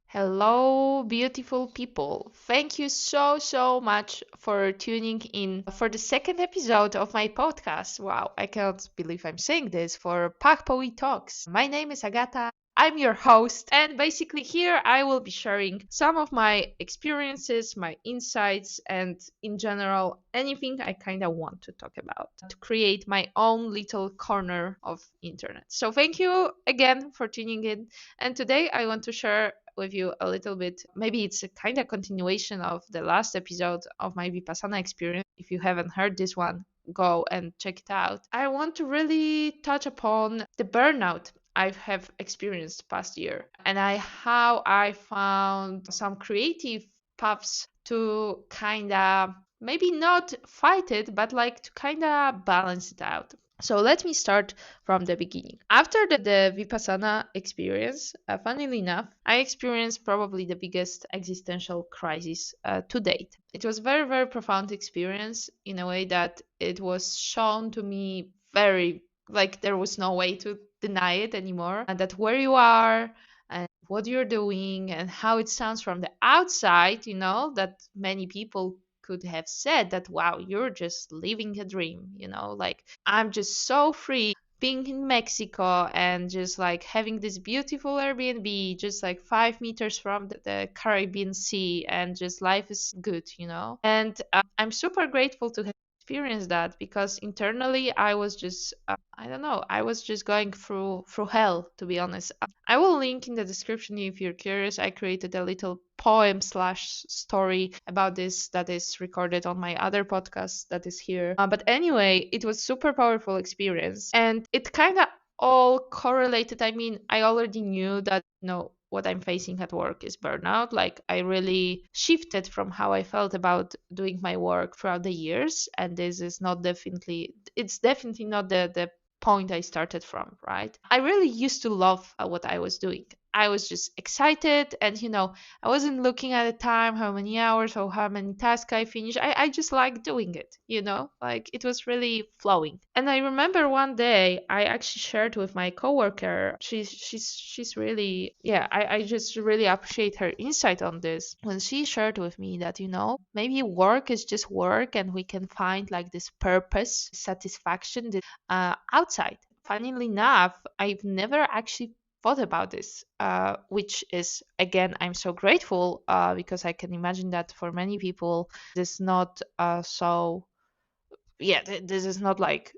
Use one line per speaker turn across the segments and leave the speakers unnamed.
Hello, beautiful people. Thank you so much for tuning in for the second episode of my podcast. Wow, I can't believe I'm saying this for PuhpoweeTalks. My name is Agata. I'm your host, and basically, here I will be sharing some of my experiences, my insights, and in general, anything I kind of want to talk about to create my own little corner of internet. So, thank you again for tuning in. And today I want to share with you a little bit. Maybe it's a kind of continuation of the last episode of my Vipassana experience. If you haven't heard this one, go and check it out. I want to really touch upon the burnout I have experienced past year and how I found some creative paths to kind of maybe not fight it, but like to kind of balance it out. So let me start from the beginning. After the Vipassana experience, funnily enough, I experienced probably the biggest existential crisis to date. It was very profound experience in a way that it was shown to me very like there was no way to deny it anymore. And that where you are and what you're doing and how it sounds from the outside, that many people could have said that, wow, you're just living a dream, like I'm just so free being in Mexico and just like having this beautiful Airbnb just like 5 meters from the Caribbean Sea and just life is good, And I'm super grateful to have experienced that because internally I was just I don't know, I was just going through hell, to be honest. I will link in the description if you're curious. I created a little poem slash story about this that is recorded on my other podcast that is here. But anyway, it was super powerful experience, and it kind of all correlated. I mean, I already knew that what I'm facing at work is burnout. Like I really shifted from how I felt about doing my work throughout the years, and this is not definitely it's definitely not the point I started from, right? I really used to love what I was doing. I was just excited, and I wasn't looking at the time, how many hours or how many tasks I finished. I just liked doing it, like it was really flowing. And I remember one day I actually shared with my coworker. She's really, yeah, I just really appreciate her insight on this when she shared with me that maybe work is just work and we can find like this purpose, satisfaction outside. Funnily enough, I've never actually thought about this, which is, again, I'm so grateful because I can imagine that for many people, this is not yeah, this is not like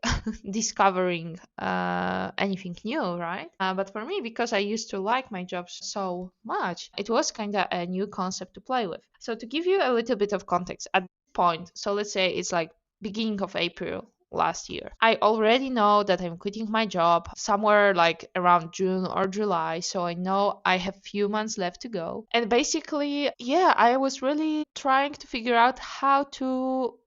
discovering anything new, right? But for me, because I used to like my job so much, it was kind of a new concept to play with. So to give you a little bit of context, at this point, so let's say it's like beginning of April last year. I already know that I'm quitting my job somewhere like around June or July, so I know I have few months left to go. And basically, yeah, I was really trying to figure out how to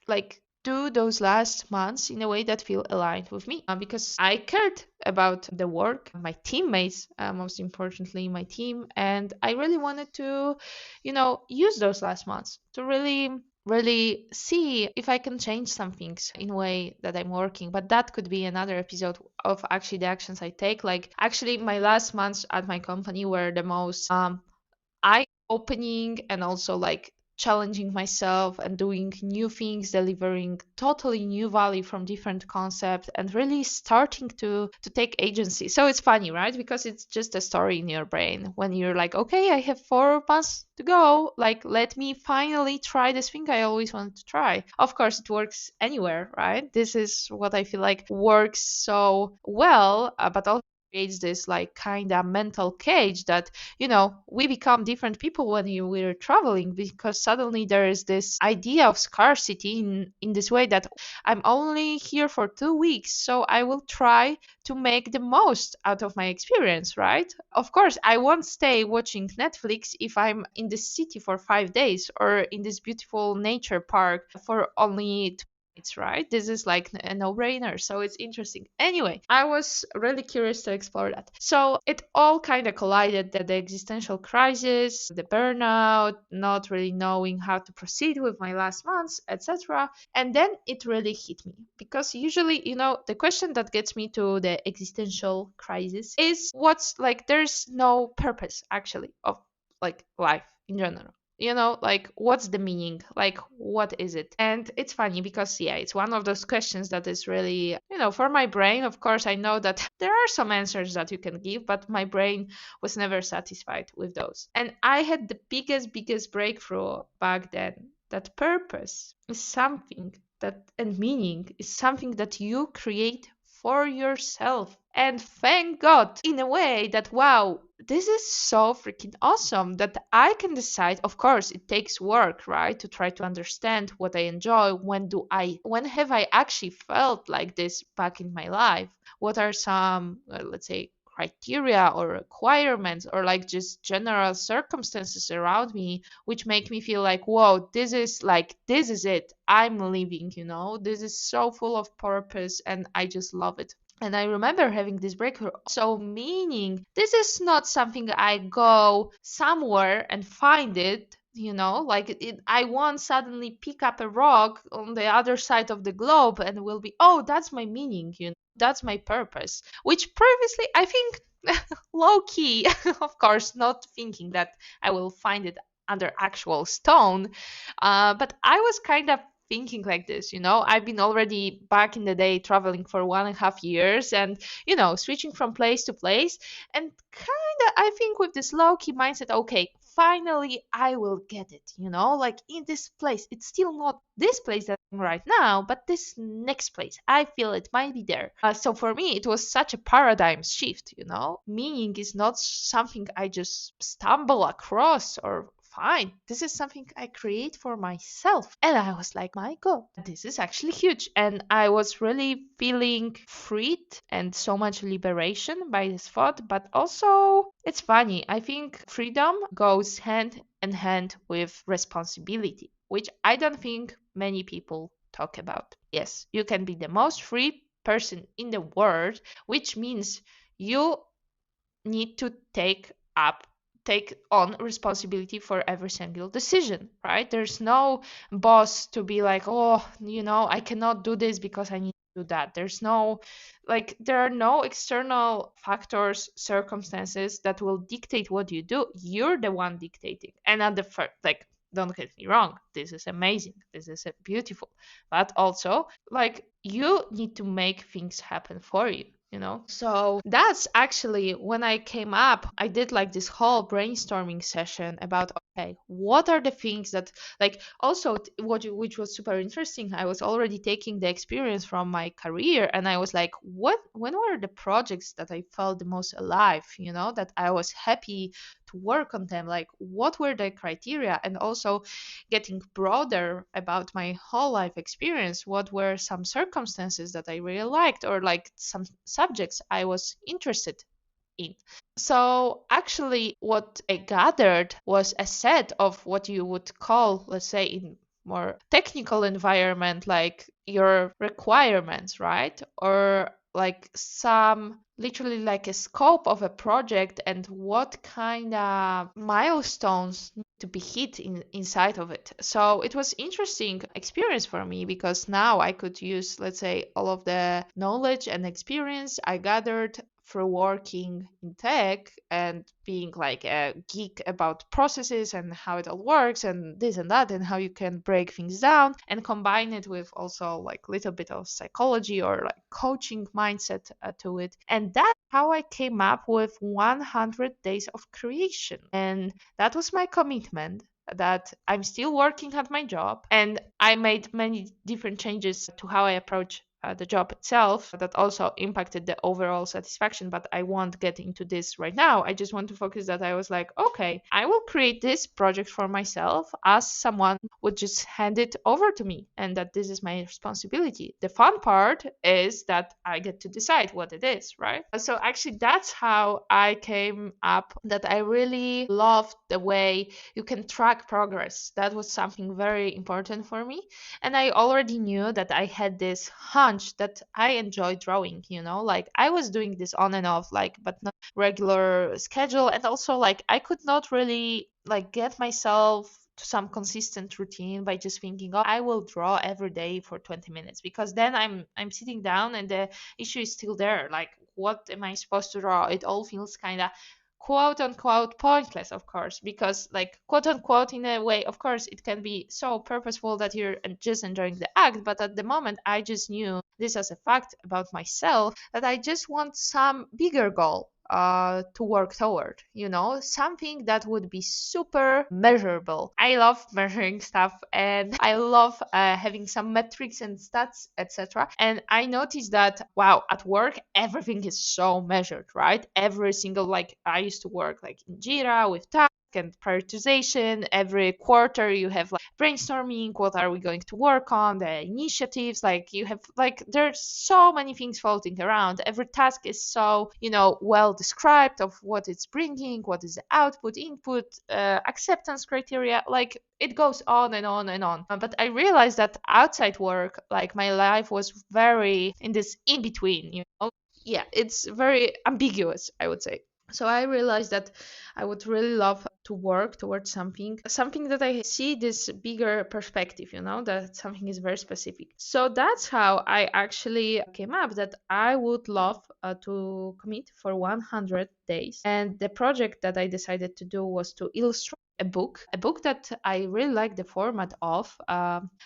like do those last months in a way that feel aligned with me because I cared about the work, my teammates, most importantly my team, and I really wanted to use those last months to really see if I can change some things in a way that I'm working. But that could be another episode of actually the actions I take. Like actually my last months at my company were the most eye opening and also like challenging myself and doing new things, delivering totally new value from different concepts and really starting to take agency. So it's funny, right? Because it's just a story in your brain when you're like, okay, I have 4 months to go, like let me finally try this thing I always wanted to try. Of course it works anywhere, right? This is what I feel like works so well, but also creates this like kind of mental cage that we become different people when we're traveling because suddenly there is this idea of scarcity in this way that I'm only here for 2 weeks, so I will try to make the most out of my experience, right? Of course, I won't stay watching Netflix if I'm in the city for 5 days or in this beautiful nature park for only It's right. This is like a no-brainer. So it's interesting. Anyway, I was really curious to explore that. So it all kind of collided, the existential crisis, the burnout, not really knowing how to proceed with my last months, etc. And then it really hit me because usually, the question that gets me to the existential crisis is what's like, there's no purpose actually of like life in general. Like what's the meaning? Like what is it? And it's funny because yeah, it's one of those questions that is really, for my brain, of course, I know that there are some answers that you can give, but my brain was never satisfied with those. And I had the biggest breakthrough back then that purpose is something that, and meaning is something that you create for yourself. And thank God, in a way that, wow, this is so freaking awesome that I can decide. Of course, it takes work, right? To try to understand what I enjoy. When have I actually felt like this back in my life? What are some, let's say, criteria or requirements or like just general circumstances around me which make me feel like, whoa, this is it. I'm living, this is so full of purpose and I just love it. And I remember having this breakthrough. So, meaning this is not something I go somewhere and find it, like I won't suddenly pick up a rock on the other side of the globe and will be, oh, that's my meaning, that's my purpose. Which previously, I think, low key, of course, not thinking that I will find it under actual stone. But I was kind of thinking like this, I've been already back in the day traveling for 1.5 years and, switching from place to place. And kind of, I think, with this low key mindset, okay, finally I will get it, like in this place. It's still not this place that I'm right now, but this next place, I feel it might be there. So for me, it was such a paradigm shift, Meaning is not something I just stumble across or fine. This is something I create for myself. And I was like, my God, this is actually huge. And I was really feeling freed and so much liberation by this thought. But also, it's funny. I think freedom goes hand in hand with responsibility, which I don't think many people talk about. Yes, you can be the most free person in the world, which means you need to take on responsibility for every single decision, right? There's no boss to be like, oh, I cannot do this because I need to do that. There are no external factors, circumstances that will dictate what you do. You're the one dictating. And at the first, don't get me wrong, this is amazing. This is beautiful. But also, you need to make things happen for you. So that's actually when I came up, I did like this whole brainstorming session about, okay, what are the things that, also which was super interesting. I was already taking the experience from my career and I was like, when were the projects that I felt the most alive, that I was happy to work on them, like what were the criteria, and also getting broader about my whole life experience, what were some circumstances that I really liked or like some subjects I was interested in. So actually what I gathered was a set of what you would call, let's say in more technical environment, like your requirements, right? Or like some literally like a scope of a project and what kind of milestones need to be hit inside of it. So it was interesting experience for me because now I could use, let's say, all of the knowledge and experience I gathered through working in tech and being like a geek about processes and how it all works and this and that and how you can break things down and combine it with also like little bit of psychology or like coaching mindset to it. And that's how I came up with 100 days of creation. And that was my commitment, that I'm still working at my job and I made many different changes to how I approach the job itself that also impacted the overall satisfaction, but I won't get into this right now. I just want to focus that I was like, okay, I will create this project for myself as someone would just hand it over to me, and that this is my responsibility. The fun part is that I get to decide what it is, right? So actually, that's how I came up that I really loved the way you can track progress. That was something very important for me. And I already knew that I had this hunch that I enjoy drawing, like I was doing this on and off, like, but not regular schedule. And also, like, I could not really like get myself to some consistent routine by just thinking, oh, I will draw every day for 20 minutes, because then I'm sitting down and the issue is still there. Like, what am I supposed to draw? It all feels kind of quote unquote pointless, of course, because like quote unquote, in a way, of course, it can be so purposeful that you're just enjoying the act. But at the moment, I just knew this as a fact about myself, that I just want some bigger goal to work toward, something that would be super measurable. I love measuring stuff, and I love having some metrics and stats, etc. And I noticed that, wow, at work, everything is so measured, right? Every single, like, I used to work like in Jira with tasks and prioritization. Every quarter you have like brainstorming, what are we going to work on, the initiatives, like you have, like, there's so many things floating around. Every task is so, well described of what it's bringing, what is the output, input, acceptance criteria, like it goes on and on and on. But I realized that outside work, like, my life was very in this in between, yeah, it's very ambiguous, I would say. So I realized that I would really love to work towards something that I see this bigger perspective, that something is very specific. So that's how I actually came up that I would love to commit for 100 days. And the project that I decided to do was to illustrate a book that I really like the format of.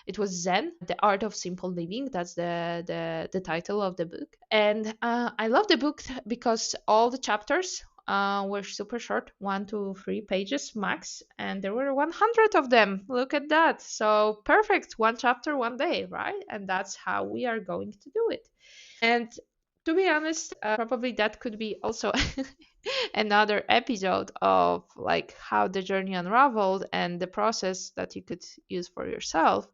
It was Zen, The Art of Simple Living. That's the title of the book. And I love the book because all the chapters were super short, 1 to 3 pages max, and there were 100 of them. Look at that. So perfect, one chapter, one day, right? And that's how we are going to do it. And to be honest, probably that could be also another episode of like how the journey unraveled and the process that you could use for yourself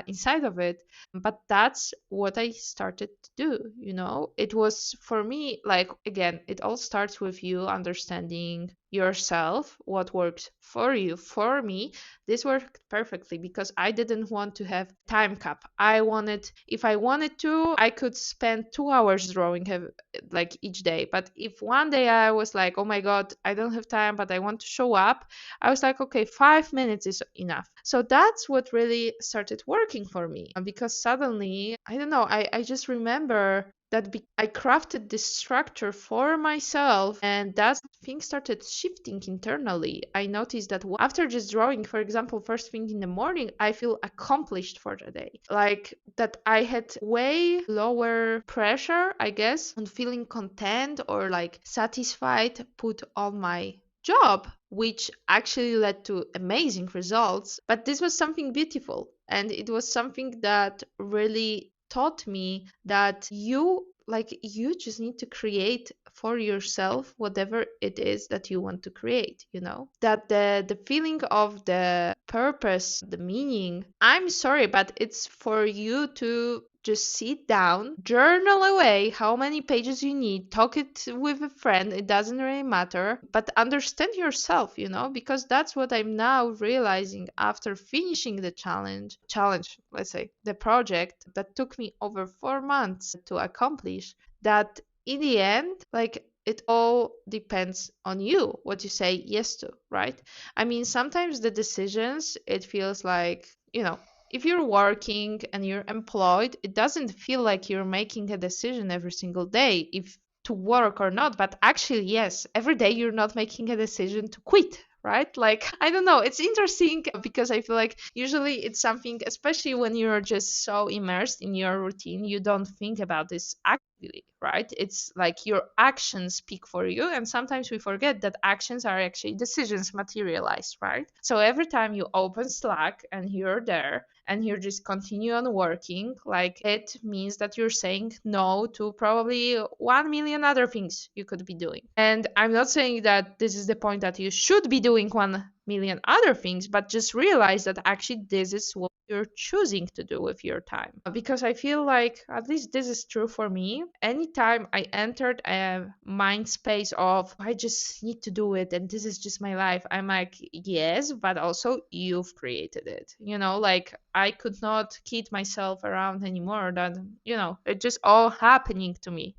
inside of it. But that's what I started to do. It was for me, like, again, it all starts with you understanding yourself, what works for you. For me, this worked perfectly because I didn't want to have time cap. If I wanted to, I could spend 2 hours drawing like each day. But if one day I was like, oh my God, I don't have time, but I want to show up, I was like, okay, 5 minutes is enough. So that's what really started working for me, because suddenly, I don't know, I just remember that I crafted this structure for myself, and that things started shifting internally. I noticed that after just drawing, for example, first thing in the morning, I feel accomplished for the day. Like that I had way lower pressure, I guess, on feeling content or like satisfied put on my job, which actually led to amazing results. But this was something beautiful, and it was something that really taught me that you just need to create for yourself whatever it is that you want to create, that the feeling of the purpose, the meaning, I'm sorry, but it's for you to just sit down, journal away how many pages you need, talk it with a friend, it doesn't really matter, but understand yourself, because that's what I'm now realizing after finishing the challenge, let's say, the project that took me over 4 months to accomplish, that in the end, like, it all depends on you, what you say yes to, right? I mean, sometimes the decisions, it feels like, if you're working and you're employed, it doesn't feel like you're making a decision every single day if to work or not. But actually, yes, every day you're not making a decision to quit, right? Like, I don't know. It's interesting because I feel like usually it's something, especially when you're just so immersed in your routine, you don't think about this really, right? It's like your actions speak for you, and sometimes we forget that actions are actually decisions materialized, right? So every time you open Slack and you're there and you just continue on working, like it means that you're saying no to probably 1 million other things you could be doing. And I'm not saying that this is the point that you should be doing 1 million other things, but just realize that actually this is what you're choosing to do with your time. Because I feel like, at least this is true for me, anytime I entered a mind space of I just need to do it and this is just my life, I'm like, yes, but also you've created it. Like I could not kid myself around anymore that, it's just all happening to me,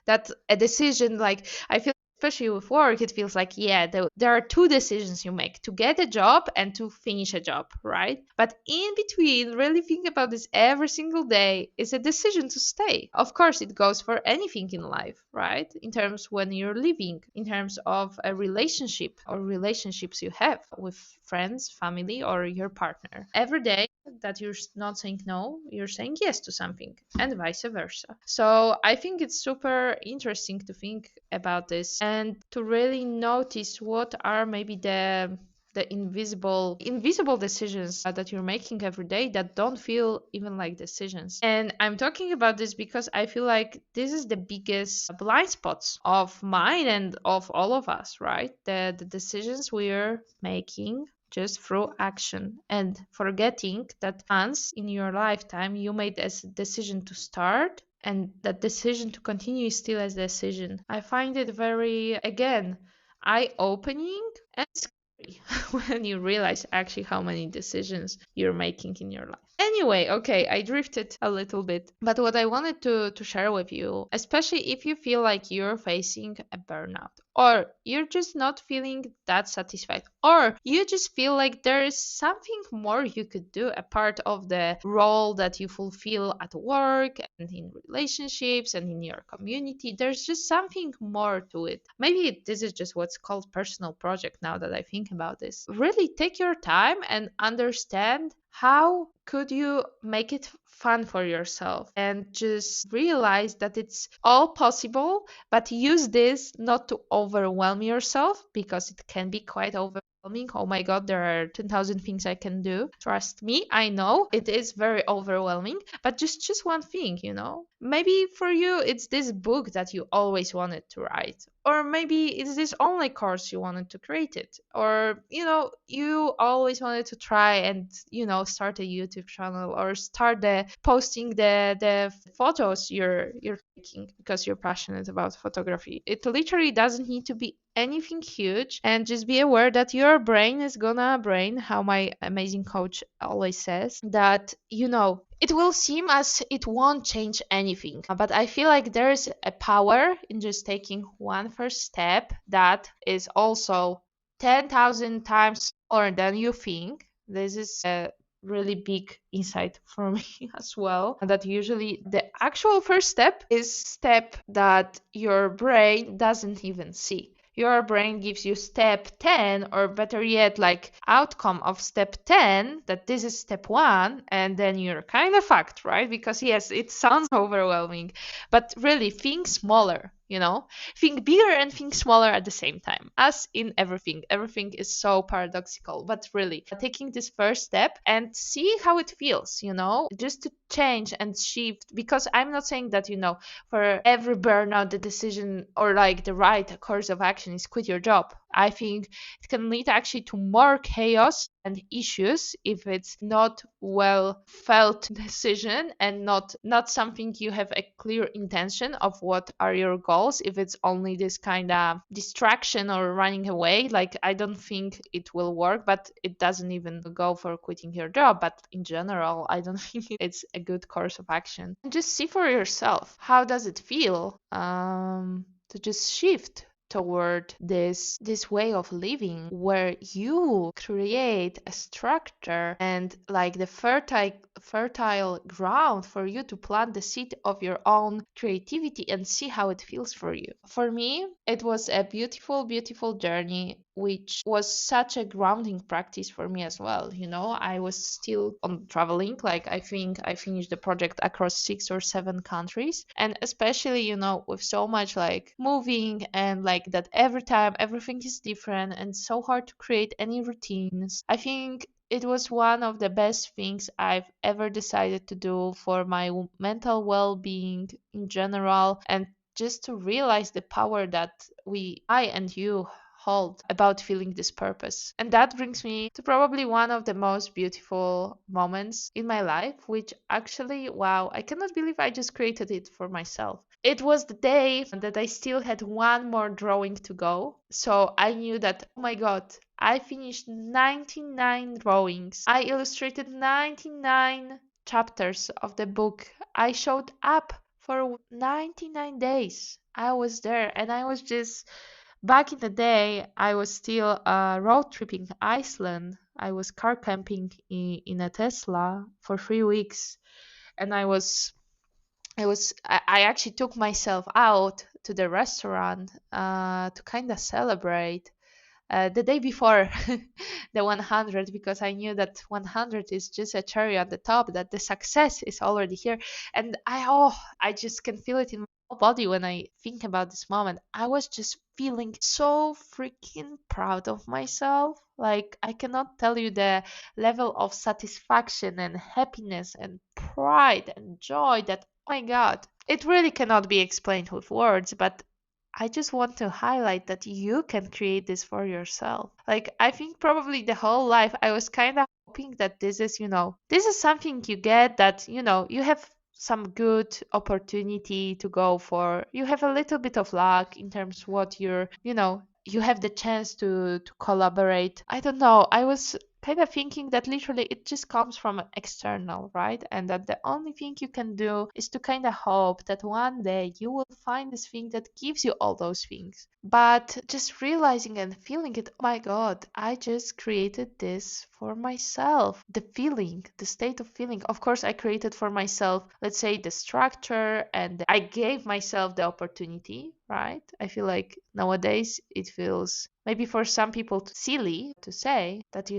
that a decision, like I feel, especially with work, it feels like, yeah, there are two decisions you make: to get a job and to finish a job, right? But in between, really think about this every single day, is a decision to stay. Of course, it goes for anything in life, right? In terms when you're living, in terms of a relationship or relationships you have with friends, family, or your partner. Every day that you're not saying no, you're saying yes to something, and vice versa. So I think it's super interesting to think about this and to really notice what are maybe the invisible decisions that you're making every day that don't feel even like decisions. And I'm talking about this because I feel like this is the biggest blind spots of mine and of all of us, right? The decisions we're making just through action, and forgetting that once in your lifetime you made a decision to start, and that decision to continue is still a decision. I find it very, again, eye-opening and scary when you realize actually how many decisions you're making in your life. Anyway, okay, I drifted a little bit, but what I wanted to share with you, especially if you feel like you're facing a burnout, or you're just not feeling that satisfied, or you just feel like there is something more you could do apart of the role that you fulfill at work and in relationships and in your community. There's just something more to it. Maybe this is just what's called personal project now that I think about this. Really take your time and understand how could you make it fun for yourself, and just realize that it's all possible, but use this not to overwhelm yourself, because it can be quite overwhelming. Oh my god, there are 10,000 things I can do. Trust me, I know it is very overwhelming, but just one thing, maybe for you it's this book that you always wanted to write, or maybe it's this online course you wanted to create it, or you always wanted to try and start a YouTube channel, or start the posting the photos you're taking because you're passionate about photography. It literally doesn't need to be anything huge, and just be aware that your brain is gonna brain, how my amazing coach always says, that it will seem as it won't change anything, but I feel like there is a power in just taking one first step that is also 10,000 times more than you think. This is a really big insight for me as well, that usually the actual first step is step that your brain doesn't even see. Your brain gives you step 10, or better yet, like outcome of step 10, that this is step 1, and then you're kind of fucked, right? Because yes, it sounds overwhelming, but really think smaller, think bigger and think smaller at the same time. As in everything is so paradoxical, but really taking this first step and see how it feels, just to change and shift. Because I'm not saying that, for every burnout, the decision or like the right course of action is quit your job. I think it can lead actually to more chaos and issues if it's not well felt decision, and not something you have a clear intention of what are your goals. If it's only this kind of distraction or running away, like I don't think it will work. But it doesn't even go for quitting your job, but in general I don't think it's a good course of action. Just see for yourself, how does it feel to just shift toward this way of living, where you create a structure and like the fertile ground for you to plant the seed of your own creativity, and see how it feels for you. For me, it was a beautiful journey which was such a grounding practice for me as well. I was still on traveling. Like, I think I finished the project across 6 or 7 countries. And especially, with so much like moving and like that every time everything is different and so hard to create any routines. I think it was one of the best things I've ever decided to do for my mental well being in general, and just to realize the power that I and you hold about feeling this purpose. And that brings me to probably one of the most beautiful moments in my life, which actually, wow, I cannot believe I just created it for myself. It was the day that I still had one more drawing to go. So I knew that, oh my God, I finished 99 drawings. I illustrated 99 chapters of the book. I showed up for 99 days. I was there, and I was just back in the day. I was still road tripping Iceland. I was car camping in a Tesla for 3 weeks, and I actually took myself out to the restaurant to kind of celebrate the day before the 100, because I knew that 100 is just a cherry on the top, that the success is already here. And I just can feel it in my whole body when I think about this moment. I was just feeling so freaking proud of myself. Like, I cannot tell you the level of satisfaction and happiness and pride and joy that, oh my God, it really cannot be explained with words, but I just want to highlight that you can create this for yourself. Like, I think probably the whole life I was kind of hoping that this is something you get, that, you have some good opportunity to go for. You have a little bit of luck in terms what you have the chance to collaborate. I don't know. I was kind of thinking that literally it just comes from external, right? And that the only thing you can do is to kind of hope that one day you will find this thing that gives you all those things. But just realizing and feeling it, oh my God, I just created this for myself. The feeling, the state of feeling. Of course, I created for myself, let's say, the structure, and I gave myself the opportunity, right? I feel like nowadays it feels maybe for some people silly to say that,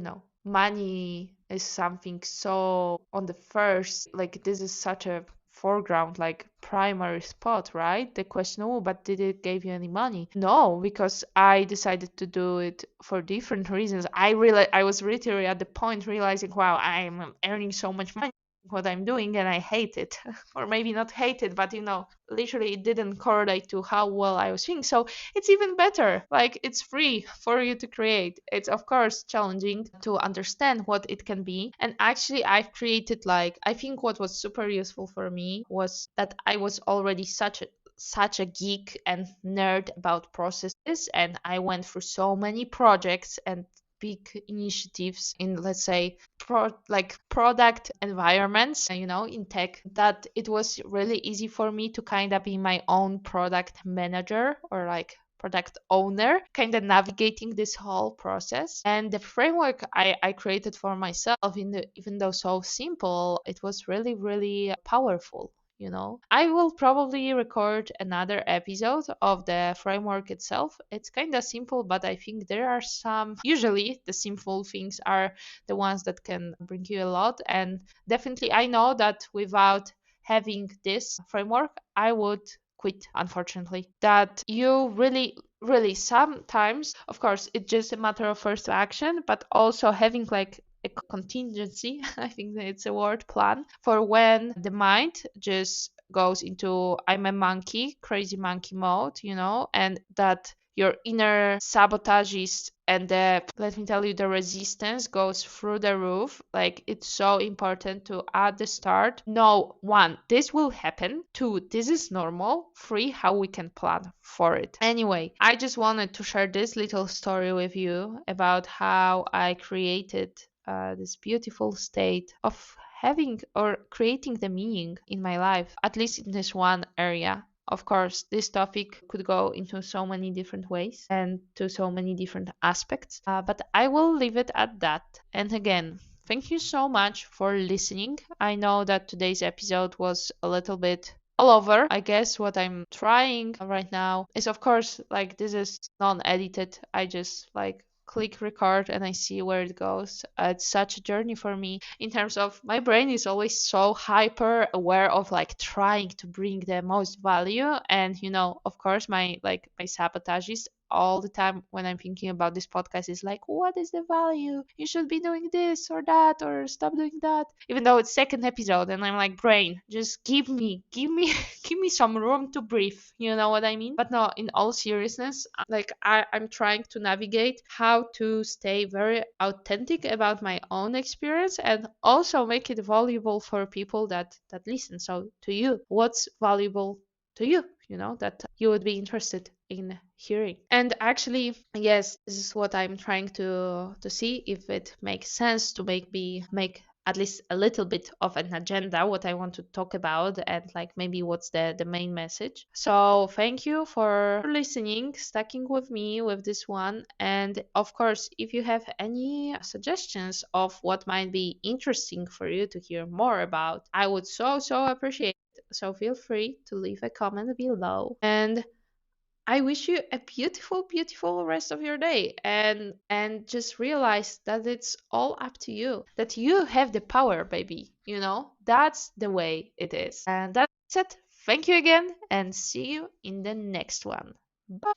money is something so on the first, like, this is such a foreground, like primary spot, right? The question, oh, but did it give you any money? No, because I decided to do it for different reasons. I was literally at the point realizing, wow, I'm earning so much money what I'm doing, and I hate it. Or maybe not hate it, but literally it didn't correlate to how well I was doing. So it's even better. Like, it's free for you to create. It's of course challenging to understand what it can be. And actually I've created, like, I think what was super useful for me was that I was already such a geek and nerd about processes, and I went through so many projects and big initiatives in, let's say, product environments, in tech, that it was really easy for me to kind of be my own product manager, or like product owner, kind of navigating this whole process. And the framework I created for myself, even though so simple, it was really, really powerful. I will probably record another episode of the framework itself. It's kind of simple, but I think there are usually the simple things are the ones that can bring you a lot. And definitely, I know that without having this framework, I would quit, unfortunately. That you really, really, sometimes, of course, it's just a matter of first action, but also having like a contingency, I think that it's a word, plan, for when the mind just goes into I'm a monkey, crazy monkey mode, and that your inner sabotagist and let me tell you, the resistance goes through the roof. Like, it's so important to, at the start, know, one, this will happen, two, this is normal, three, how we can plan for it. Anyway, I just wanted to share this little story with you about how I created this beautiful state of having or creating the meaning in my life, at least in this one area. Of course, this topic could go into so many different ways and to so many different aspects, but I will leave it at that. And again, thank you so much for listening. I know that today's episode was a little bit all over. I guess what I'm trying right now is, of course, like, this is non-edited. I just like click record and I see where it goes. It's such a journey for me in terms of my brain is always so hyper aware of like trying to bring the most value. And of course, my sabotage is all the time when I'm thinking about this podcast is like, what is the value? You should be doing this or that or stop doing that. Even though it's second episode and I'm like, brain, just give me give me some room to breathe. You know what I mean? But no, in all seriousness, like I'm trying to navigate how to stay very authentic about my own experience and also make it valuable for people that listen. So to you, what's valuable to you, that you would be interested in hearing? And actually, yes, this is what I'm trying to see if it makes sense to make at least a little bit of an agenda what I want to talk about and like maybe what's the main message. So thank you for listening, sticking with me with this one. And of course, if you have any suggestions of what might be interesting for you to hear more about, I would so appreciate it. So feel free to leave a comment below. And I wish you a beautiful, beautiful rest of your day, and just realize that it's all up to you. That you have the power, baby. That's the way it is. And that's it. Thank you again, and see you in the next one. Bye.